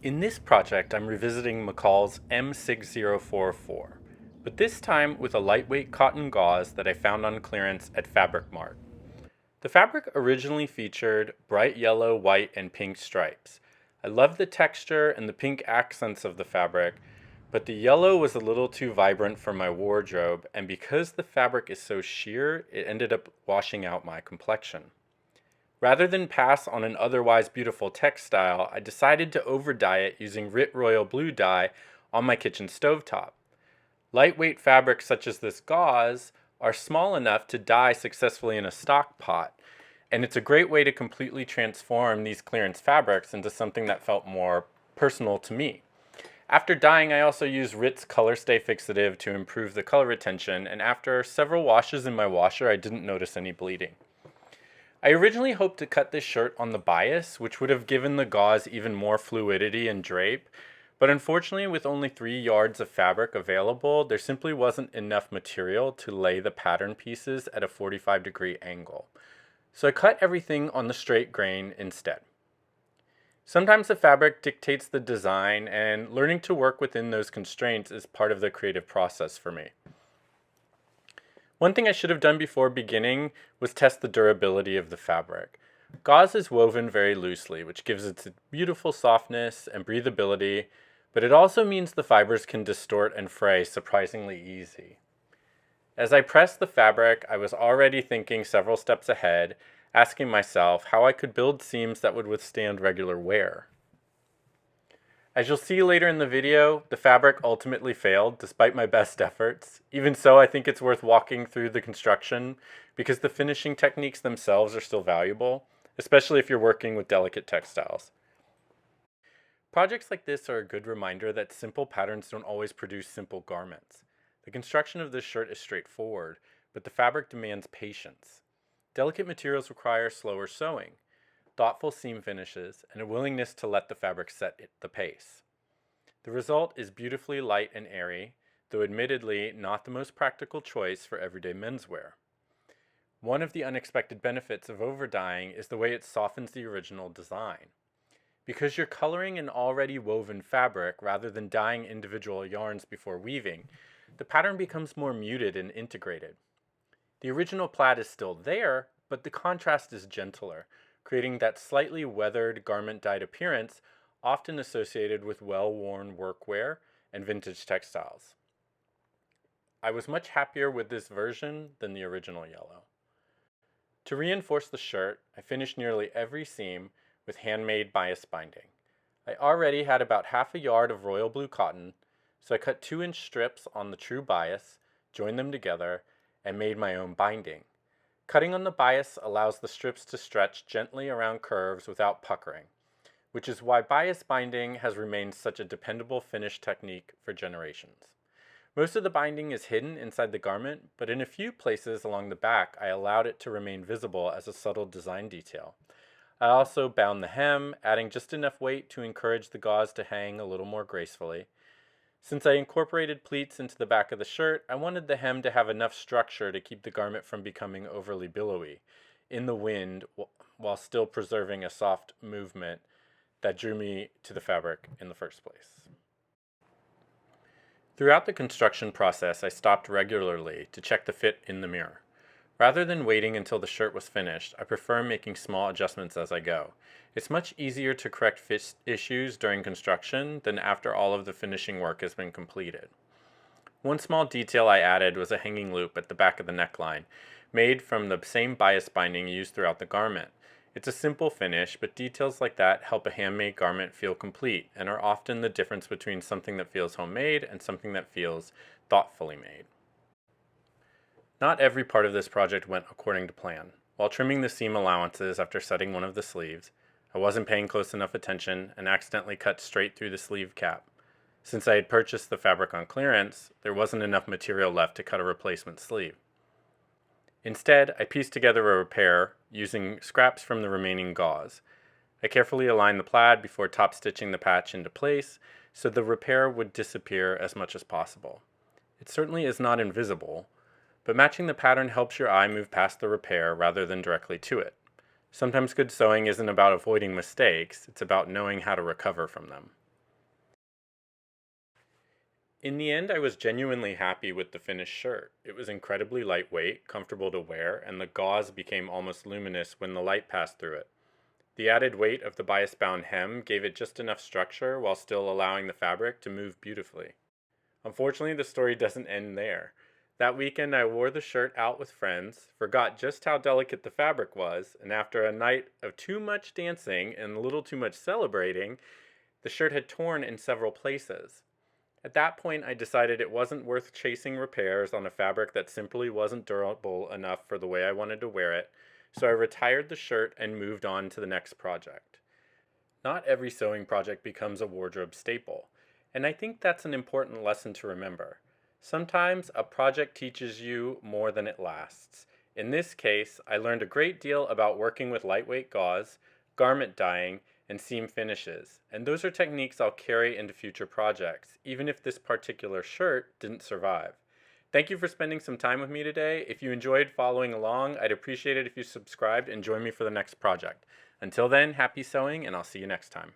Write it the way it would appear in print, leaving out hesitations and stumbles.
In this project, I'm revisiting McCall's m6044, but this time with a lightweight cotton gauze that I found on clearance at Fabric Mart. The fabric originally featured bright yellow, white, and pink stripes. I loved the texture and the pink accents of the fabric, but the yellow was a little too vibrant for my wardrobe, and because the fabric is so sheer, it ended up washing out my complexion. Rather than pass on an otherwise beautiful textile, I decided to over-dye it using Rit Royal Blue Dye on my kitchen stovetop. Lightweight fabrics such as this gauze are small enough to dye successfully in a stock pot, and it's a great way to completely transform these clearance fabrics into something that felt more personal to me. After dyeing, I also used Rit's Color Stay Fixative to improve the color retention, and after several washes in my washer, I didn't notice any bleeding. I originally hoped to cut this shirt on the bias, which would have given the gauze even more fluidity and drape, but unfortunately with only 3 yards of fabric available, there simply wasn't enough material to lay the pattern pieces at a 45-degree angle. So I cut everything on the straight grain instead. Sometimes the fabric dictates the design, and learning to work within those constraints is part of the creative process for me. One thing I should have done before beginning was test the durability of the fabric. Gauze is woven very loosely, which gives it its beautiful softness and breathability, but it also means the fibers can distort and fray surprisingly easy. As I pressed the fabric, I was already thinking several steps ahead, asking myself how I could build seams that would withstand regular wear. As you'll see later in the video, the fabric ultimately failed despite my best efforts. Even so, I think it's worth walking through the construction because the finishing techniques themselves are still valuable, especially if you're working with delicate textiles. Projects like this are a good reminder that simple patterns don't always produce simple garments. The construction of this shirt is straightforward, but the fabric demands patience. Delicate materials require slower sewing, thoughtful seam finishes, and a willingness to let the fabric set the pace. The result is beautifully light and airy, though admittedly not the most practical choice for everyday menswear. One of the unexpected benefits of over-dyeing is the way it softens the original design. Because you're coloring an already woven fabric rather than dyeing individual yarns before weaving, the pattern becomes more muted and integrated. The original plaid is still there, but the contrast is gentler, creating that slightly weathered garment-dyed appearance often associated with well-worn workwear and vintage textiles. I was much happier with this version than the original yellow. To reinforce the shirt, I finished nearly every seam with handmade bias binding. I already had about half a yard of royal blue cotton, so I cut 2-inch strips on the true bias, joined them together, and made my own binding. Cutting on the bias allows the strips to stretch gently around curves without puckering, which is why bias binding has remained such a dependable finish technique for generations. Most of the binding is hidden inside the garment, but in a few places along the back I allowed it to remain visible as a subtle design detail. I also bound the hem, adding just enough weight to encourage the gauze to hang a little more gracefully. Since I incorporated pleats into the back of the shirt, I wanted the hem to have enough structure to keep the garment from becoming overly billowy in the wind while still preserving a soft movement that drew me to the fabric in the first place. Throughout the construction process, I stopped regularly to check the fit in the mirror. Rather than waiting until the shirt was finished, I prefer making small adjustments as I go. It's much easier to correct fit issues during construction than after all of the finishing work has been completed. One small detail I added was a hanging loop at the back of the neckline, made from the same bias binding used throughout the garment. It's a simple finish, but details like that help a handmade garment feel complete and are often the difference between something that feels homemade and something that feels thoughtfully made. Not every part of this project went according to plan. While trimming the seam allowances after setting one of the sleeves, I wasn't paying close enough attention and accidentally cut straight through the sleeve cap. Since I had purchased the fabric on clearance, there wasn't enough material left to cut a replacement sleeve. Instead, I pieced together a repair using scraps from the remaining gauze. I carefully aligned the plaid before top stitching the patch into place so the repair would disappear as much as possible. It certainly is not invisible, but matching the pattern helps your eye move past the repair rather than directly to it. Sometimes good sewing isn't about avoiding mistakes, it's about knowing how to recover from them. In the end, I was genuinely happy with the finished shirt. It was incredibly lightweight, comfortable to wear, and the gauze became almost luminous when the light passed through it. The added weight of the bias-bound hem gave it just enough structure while still allowing the fabric to move beautifully. Unfortunately, the story doesn't end there. That weekend, I wore the shirt out with friends, forgot just how delicate the fabric was, and after a night of too much dancing and a little too much celebrating, the shirt had torn in several places. At that point, I decided it wasn't worth chasing repairs on a fabric that simply wasn't durable enough for the way I wanted to wear it, so I retired the shirt and moved on to the next project. Not every sewing project becomes a wardrobe staple, and I think that's an important lesson to remember. Sometimes a project teaches you more than it lasts. In this case, I learned a great deal about working with lightweight gauze, garment dyeing, and seam finishes, and those are techniques I'll carry into future projects, even if this particular shirt didn't survive. Thank you for spending some time with me today. If you enjoyed following along, I'd appreciate it if you subscribed and join me for the next project. Until then, happy sewing, and I'll see you next time.